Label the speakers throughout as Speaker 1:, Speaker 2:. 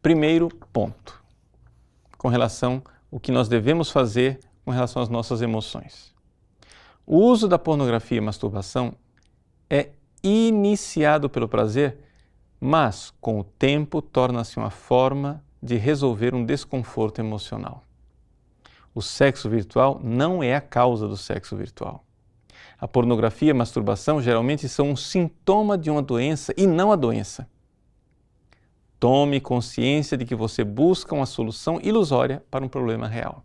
Speaker 1: primeiro ponto, com relação ao que nós devemos fazer com relação às nossas emoções. O uso da pornografia e masturbação é iniciado pelo prazer, mas com o tempo torna-se uma forma de resolver um desconforto emocional. O sexo virtual não é a causa do sexo virtual. A pornografia e a masturbação geralmente são um sintoma de uma doença e não a doença. Tome consciência de que você busca uma solução ilusória para um problema real.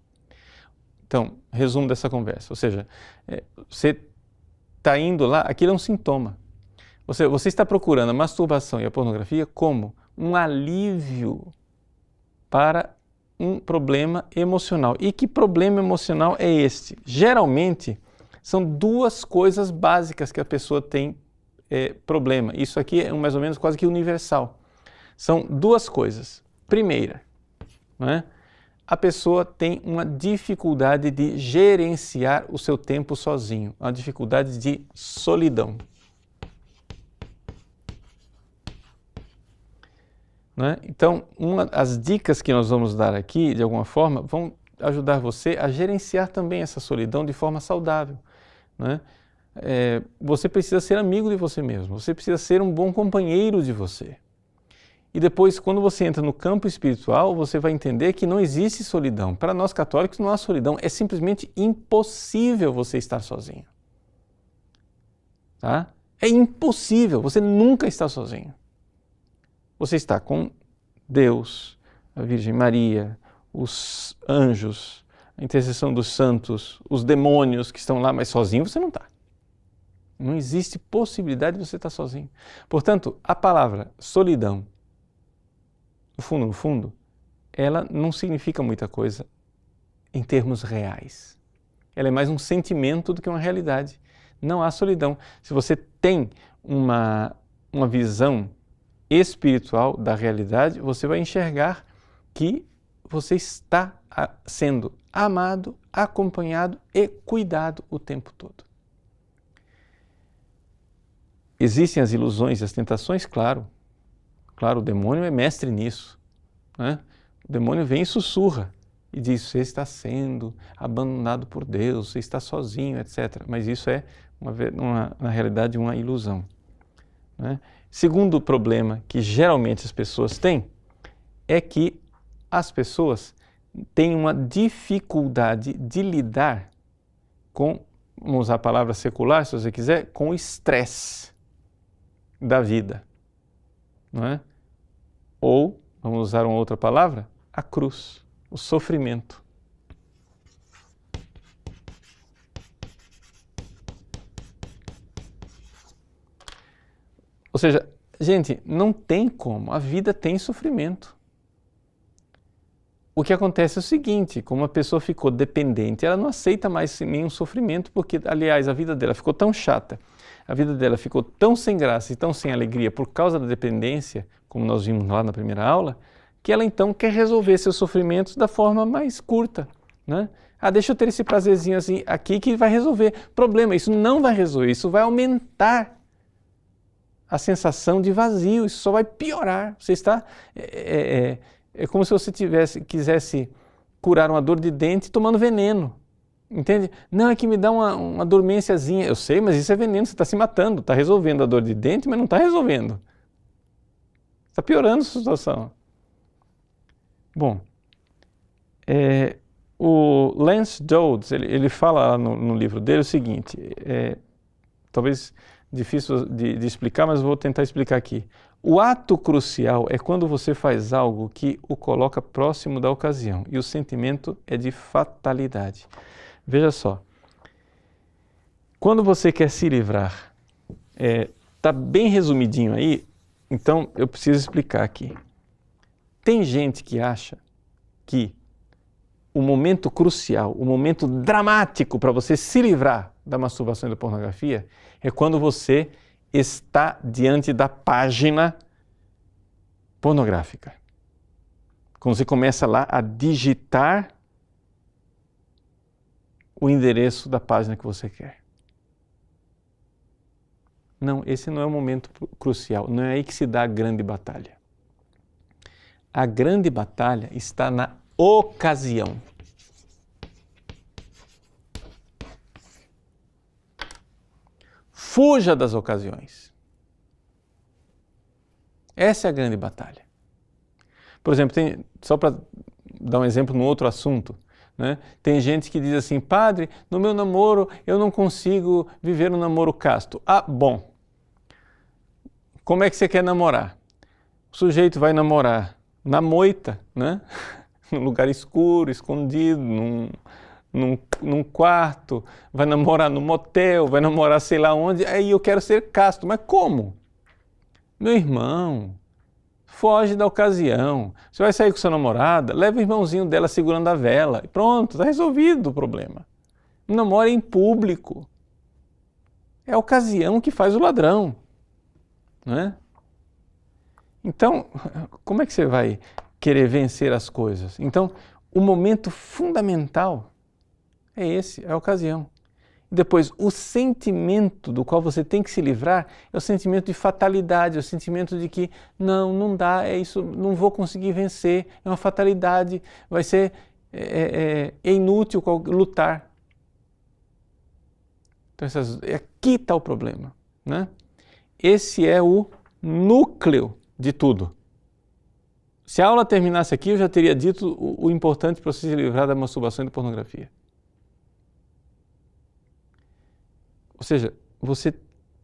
Speaker 1: Então, resumo dessa conversa, ou seja, você está indo lá, aquilo é um sintoma. Você está procurando a masturbação e a pornografia como um alívio para um problema emocional. E que problema emocional é este? Geralmente, são duas coisas básicas que a pessoa tem problema. Isso aqui é mais ou menos quase que universal. São duas coisas. Primeira, né? A pessoa tem uma dificuldade de gerenciar o seu tempo sozinho, uma dificuldade de solidão. Né? Então, as dicas que nós vamos dar aqui, de alguma forma, vão ajudar você a gerenciar também essa solidão de forma saudável. Né? Você precisa ser amigo de você mesmo, você precisa ser um bom companheiro de você. E depois, quando você entra no campo espiritual, você vai entender que não existe solidão. Para nós católicos não há solidão, é simplesmente impossível você estar sozinho. Tá? É impossível, você nunca está sozinho. Você está com Deus, a Virgem Maria, os anjos, a intercessão dos santos, os demônios que estão lá, mas sozinho você não está. Não existe possibilidade de você estar sozinho. Portanto, a palavra solidão, no fundo, ela não significa muita coisa em termos reais. Ela é mais um sentimento do que uma realidade. Não há solidão. Se você tem uma visão espiritual da realidade, você vai enxergar que você está sendo amado, acompanhado e cuidado o tempo todo. Existem as ilusões e as tentações, claro. Claro, o demônio é mestre nisso. Né? O demônio vem e sussurra e diz, você está sendo abandonado por Deus, você está sozinho, etc. Mas isso é, na realidade, uma ilusão. Né? Segundo problema que geralmente as pessoas têm é que as pessoas têm uma dificuldade de lidar com, vamos usar a palavra secular, se você quiser, com o estresse da vida. Não é? Ou, vamos usar uma outra palavra, a cruz, o sofrimento. Ou seja, gente, não tem como, a vida tem sofrimento. O que acontece é o seguinte, como a pessoa ficou dependente, ela não aceita mais nenhum sofrimento, porque, aliás, a vida dela ficou tão chata, a vida dela ficou tão sem graça e tão sem alegria por causa da dependência, como nós vimos lá na primeira aula, que ela então quer resolver seus sofrimentos da forma mais curta. Né? Deixa eu ter esse prazerzinho assim, aqui que vai resolver. Problema, isso não vai resolver, isso vai aumentar a sensação de vazio, isso só vai piorar. Você está... É como se você quisesse curar uma dor de dente tomando veneno. Entende? Não, é que me dá uma dormênciazinha. Eu sei, mas isso é veneno, você está se matando. Está resolvendo a dor de dente, mas não está resolvendo. Está piorando a situação. Bom, o Lance Dodds, ele fala lá no livro dele o seguinte, talvez difícil de explicar, mas vou tentar explicar aqui. O ato crucial é quando você faz algo que o coloca próximo da ocasião e o sentimento é de fatalidade. Veja só, quando você quer se livrar, está bem resumidinho aí, então eu preciso explicar aqui. Tem gente que acha que o momento crucial, o momento dramático para você se livrar da masturbação e da pornografia é quando você está diante da página pornográfica. Quando você começa lá a digitar o endereço da página que você quer. Não, esse não é o momento crucial, não é aí que se dá a grande batalha. A grande batalha está na ocasião. Fuja das ocasiões. Essa é a grande batalha. Por exemplo, só para dar um exemplo no outro assunto, né? Tem gente que diz assim: padre, no meu namoro eu não consigo viver um namoro casto. Ah, bom. Como é que você quer namorar? O sujeito vai namorar na moita, né? Num lugar escuro, escondido, num quarto, vai namorar no motel, vai namorar sei lá onde, aí eu quero ser casto. Mas como? Meu irmão, foge da ocasião. Você vai sair com sua namorada, leva o irmãozinho dela segurando a vela e pronto, está resolvido o problema. Namore em público. É a ocasião que faz o ladrão, não é? Então, como é que você vai querer vencer as coisas? Então, o momento fundamental é esse, é a ocasião. E depois, o sentimento do qual você tem que se livrar é o sentimento de fatalidade, é o sentimento de que não dá, é isso, não vou conseguir vencer, é uma fatalidade, vai ser inútil lutar. Então, aqui está o problema, né? Esse é o núcleo de tudo. Se a aula terminasse aqui, eu já teria dito o importante para você se livrar da masturbação e da pornografia. Ou seja,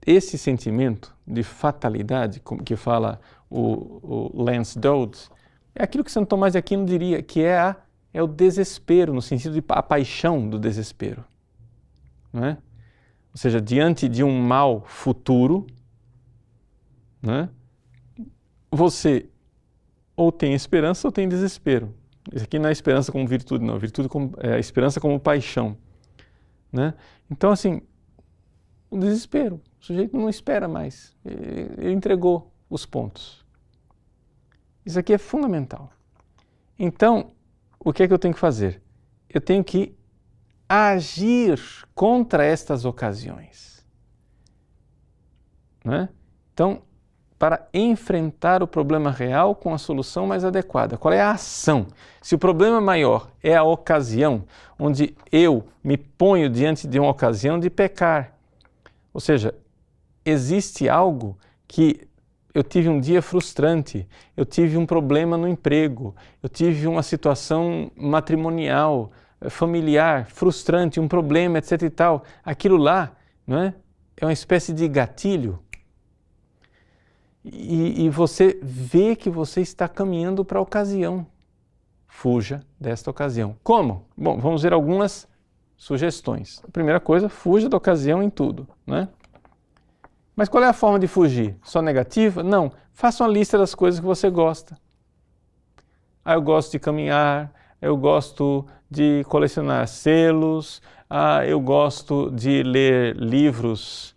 Speaker 1: esse sentimento de fatalidade, como que fala o Lance Dodds, é aquilo que Santo Tomás de Aquino diria, que é o desespero, no sentido de a paixão do desespero. Não é? Ou seja, diante de um mal futuro, né, você ou tem esperança ou tem desespero. Isso aqui não é esperança como virtude, não. Virtude é a esperança como paixão. Né? Então, assim, o desespero. O sujeito não espera mais. Ele entregou os pontos. Isso aqui é fundamental. Então, o que é que eu tenho que fazer? Eu tenho que agir contra estas ocasiões. Né? Então, para enfrentar o problema real com a solução mais adequada. Qual é a ação? Se o problema maior é a ocasião, onde eu me ponho diante de uma ocasião de pecar, ou seja, existe algo que eu tive um dia frustrante, eu tive um problema no emprego, eu tive uma situação matrimonial, familiar, frustrante, um problema, etc. e tal. Aquilo lá, não é? É uma espécie de gatilho. E você vê que você está caminhando para a ocasião. Fuja desta ocasião. Como? Bom, vamos ver algumas sugestões. A primeira coisa, fuja da ocasião em tudo, né? Mas qual é a forma de fugir? Só negativa? Não. Faça uma lista das coisas que você gosta. Eu gosto de caminhar, eu gosto de colecionar selos, eu gosto de ler livros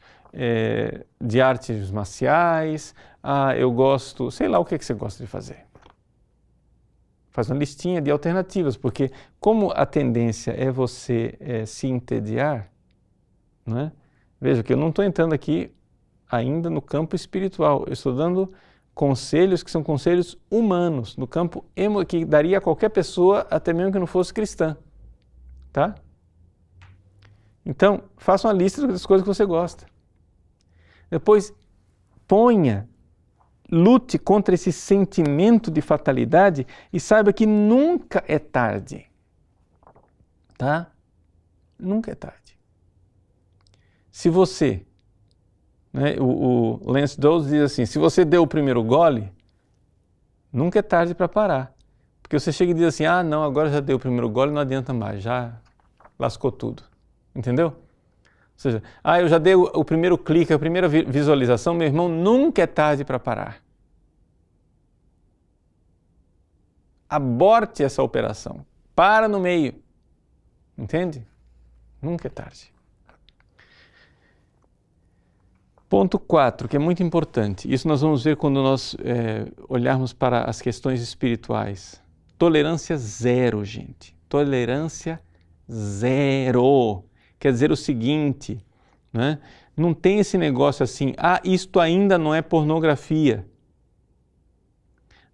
Speaker 1: de artes marciais, eu gosto, sei lá o que você gosta de fazer. Faz uma listinha de alternativas, porque como a tendência é você se entediar, né? Veja que eu não estou entrando aqui ainda no campo espiritual, eu estou dando conselhos que são conselhos humanos, no campo que daria a qualquer pessoa, até mesmo que não fosse cristã, tá? Então, faça uma lista das coisas que você gosta. Depois, lute contra esse sentimento de fatalidade e saiba que nunca é tarde, tá? Nunca é tarde. Se você, né, o Lance Dodds diz assim, se você deu o primeiro gole, nunca é tarde para parar. Porque você chega e diz assim, não, agora já dei o primeiro gole, não adianta mais, já lascou tudo. Entendeu? Ou seja, eu já dei o primeiro clique, a primeira visualização, meu irmão, nunca é tarde para parar. Aborte essa operação. Para no meio. Entende? Nunca é tarde. Ponto 4, que é muito importante. Isso nós vamos ver quando nós olharmos para as questões espirituais. Tolerância zero, gente. Tolerância zero. Quer dizer o seguinte, né? Não tem esse negócio assim, isto ainda não é pornografia.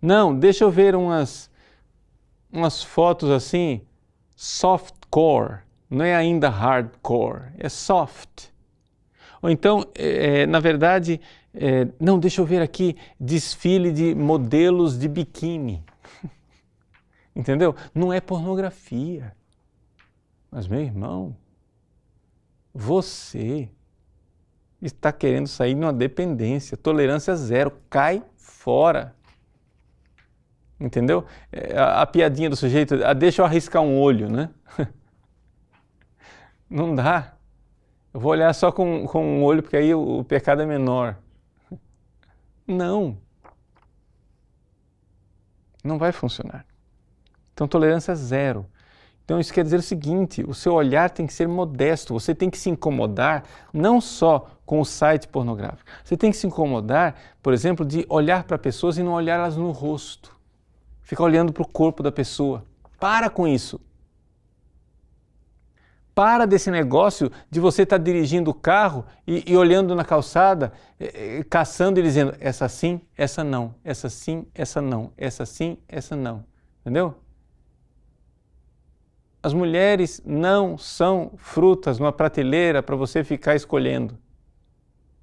Speaker 1: Não, deixa eu ver umas fotos assim, softcore, não é ainda hardcore, é soft. Ou então, na verdade, não, deixa eu ver aqui, desfile de modelos de biquíni. Entendeu? Não é pornografia. Mas, meu irmão, você está querendo sair numa dependência, tolerância zero, cai fora. Entendeu? A piadinha do sujeito, deixa eu arriscar um olho, né? Não dá. Eu vou olhar só com um olho porque aí o pecado é menor. Não. Não vai funcionar. Então, tolerância zero. Então, isso quer dizer o seguinte, o seu olhar tem que ser modesto, você tem que se incomodar não só com o site pornográfico, você tem que se incomodar, por exemplo, de olhar para pessoas e não olhar elas no rosto. Ficar olhando para o corpo da pessoa. Para com isso. Para desse negócio de você estar dirigindo o carro e olhando na calçada, caçando e dizendo, essa sim, essa não, essa sim, essa não, essa sim, essa não. Entendeu? As mulheres não são frutas numa prateleira para você ficar escolhendo.